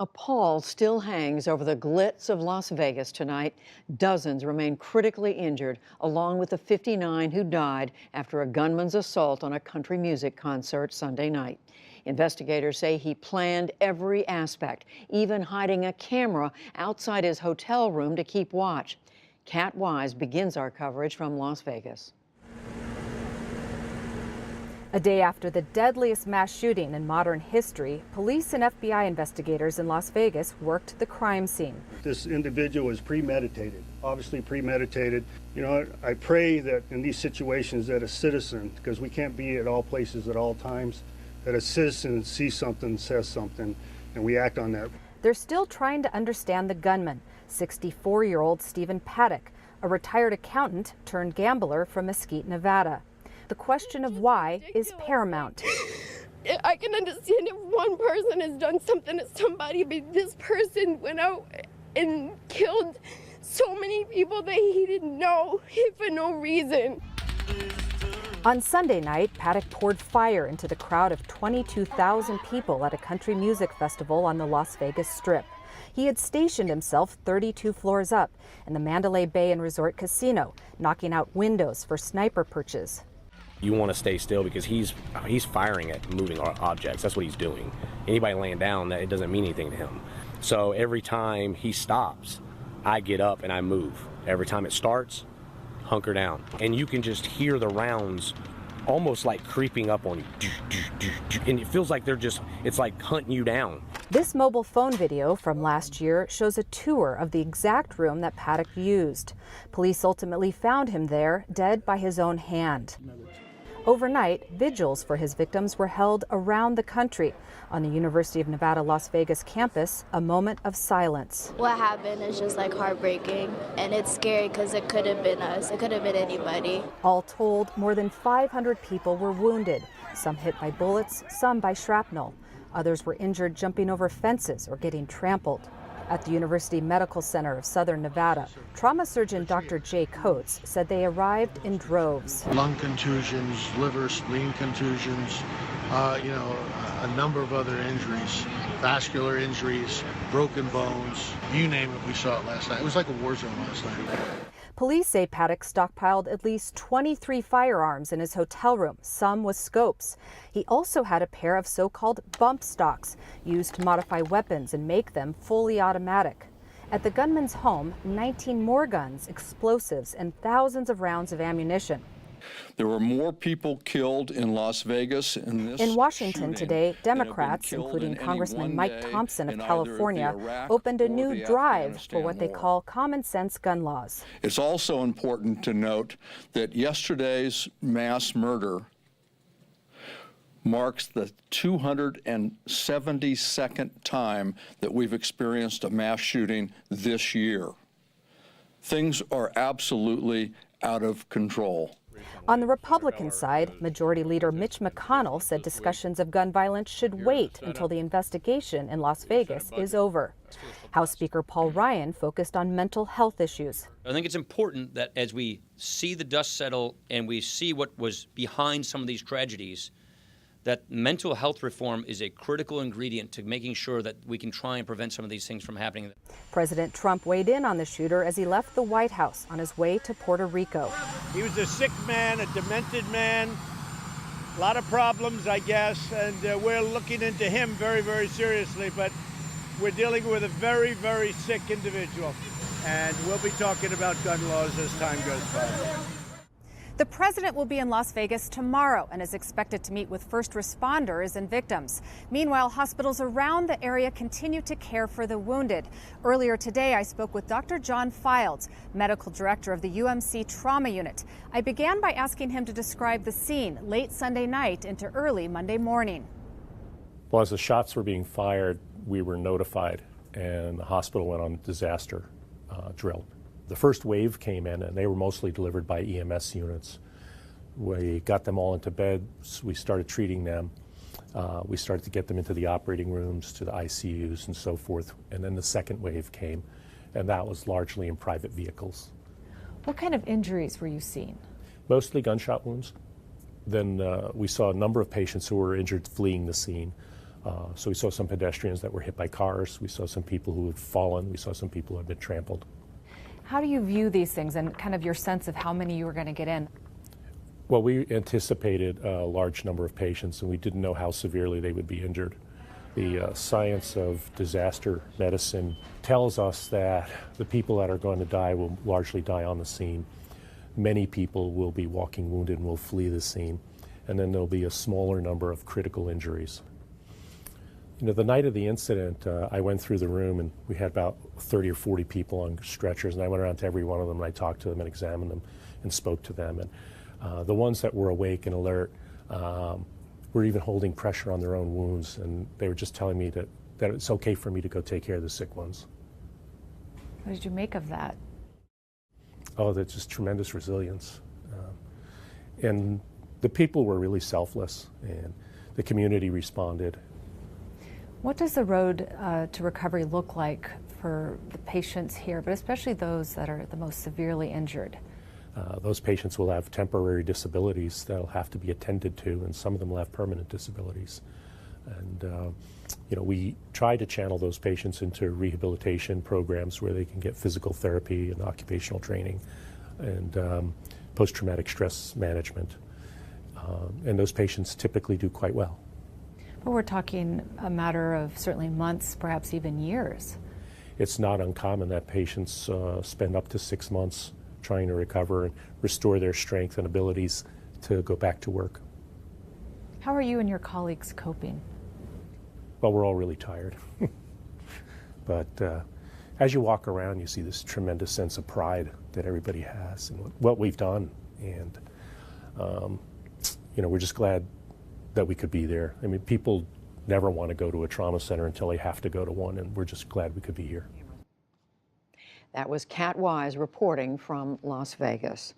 A pall still hangs over the glitz of Las Vegas tonight. Dozens remain critically injured, along with the 59 who died after a gunman's assault on a country music concert Sunday night. Investigators say he planned every aspect, even hiding a camera outside his hotel room to keep watch. Kat Wise begins our coverage from Las Vegas. A day after the deadliest mass shooting in modern history, police and FBI investigators in Las Vegas worked the crime scene. This individual was premeditated, obviously premeditated. You know, I pray that in these situations that a citizen, because we can't be at all places at all times, that a citizen sees something, says something, and we act on that. They're still trying to understand the gunman, 64-year-old Stephen Paddock, a retired accountant turned gambler from Mesquite, Nevada. The question of why is paramount. I can understand if one person has done something to somebody, but this person went out and killed so many people that he didn't know for no reason. On Sunday night, Paddock poured fire into the crowd of 22,000 people at a country music festival on the Las Vegas Strip. He had stationed himself 32 floors up in the Mandalay Bay and Resort Casino, knocking out windows for sniper perches. You want to stay still because he's firing at moving objects. That's what he's doing. Anybody laying down, it doesn't mean anything to him. So every time he stops, I get up and I move. Every time it starts, hunker down. And you can just hear the rounds almost like creeping up on you. And it feels like it's like hunting you down. This mobile phone video from last year shows a tour of the exact room that Paddock used. Police ultimately found him there, dead by his own hand. Overnight, vigils for his victims were held around the country. On the University of Nevada, Las Vegas campus, a moment of silence. What happened is just like heartbreaking, and it's scary because it could have been us. It could have been anybody. All told, more than 500 people were wounded, some hit by bullets, some by shrapnel. Others were injured jumping over fences or getting trampled. At the University Medical Center of Southern Nevada, trauma surgeon Dr. Jay Coates said they arrived in droves. Lung contusions, liver, spleen contusions, a number of other injuries, vascular injuries, broken bones, you name it, we saw it last night. It was like a war zone last night. Police say Paddock stockpiled at least 23 firearms in his hotel room, some with scopes. He also had a pair of so-called bump stocks used to modify weapons and make them fully automatic. At the gunman's home, 19 more guns, explosives, and thousands of rounds of ammunition. There were more people killed in Las Vegas in this In Washington shooting today, Democrats, including Congressman Mike Thompson of California, opened a new drive for what they call common sense gun laws. It's also important to note that yesterday's mass murder marks the 272nd time that we've experienced a mass shooting this year. Things are absolutely out of control. On the Republican side, Majority Leader Mitch McConnell said discussions of gun violence should wait until the investigation in Las Vegas is over. House Speaker Paul Ryan focused on mental health issues. I think it's important that as we see the dust settle and we see what was behind some of these tragedies, that mental health reform is a critical ingredient to making sure that we can try and prevent some of these things from happening. President Trump weighed in on the shooter as he left the White House on his way to Puerto Rico. He was a sick man, a demented man, a lot of problems, I guess, and we're looking into him very, very seriously, but we're dealing with a very, very sick individual, and we'll be talking about gun laws as time goes by. The president will be in Las Vegas tomorrow and is expected to meet with first responders and victims. Meanwhile, hospitals around the area continue to care for the wounded. Earlier today, I spoke with Dr. John Fildes, medical director of the UMC Trauma Unit. I began by asking him to describe the scene late Sunday night into early Monday morning. Well, as the shots were being fired, we were notified, and the hospital went on disaster drill. The first wave came in, and they were mostly delivered by EMS units. We got them all into bed. We started treating them. We started to get them into the operating rooms, to the ICUs, and so forth. And then the second wave came, and that was largely in private vehicles. What kind of injuries were you seeing? Mostly gunshot wounds. Then we saw a number of patients who were injured fleeing the scene. So we saw some pedestrians that were hit by cars. We saw some people who had fallen. We saw some people who had been trampled. How do you view these things and kind of your sense of how many you were going to get in? Well, we anticipated a large number of patients, and we didn't know how severely they would be injured. The science of disaster medicine tells us that the people that are going to die will largely die on the scene. Many people will be walking wounded and will flee the scene, and then there'll be a smaller number of critical injuries. You know, the night of the incident, I went through the room, and we had about 30 or 40 people on stretchers, and I went around to every one of them, and I talked to them and examined them and spoke to them. And the ones that were awake and alert were even holding pressure on their own wounds, and they were just telling me that it's okay for me to go take care of the sick ones. What did you make of that? Oh, that's just tremendous resilience. And the people were really selfless, and the community responded. What does the road to recovery look like for the patients here, but especially those that are the most severely injured? Those patients will have temporary disabilities that will have to be attended to, and some of them will have permanent disabilities. And you know, we try to channel those patients into rehabilitation programs where they can get physical therapy and occupational training and post-traumatic stress management. And those patients typically do quite well. But we're talking a matter of certainly months, perhaps even years. It's not uncommon that patients spend up to 6 months trying to recover and restore their strength and abilities to go back to work. How are you and your colleagues coping? Well, we're all really tired. But as you walk around, you see this tremendous sense of pride that everybody has and what we've done. And, you know, we're just glad that we could be there. I mean, people never want to go to a trauma center until they have to go to one, and we're just glad we could be here. That was Kat Wise reporting from Las Vegas.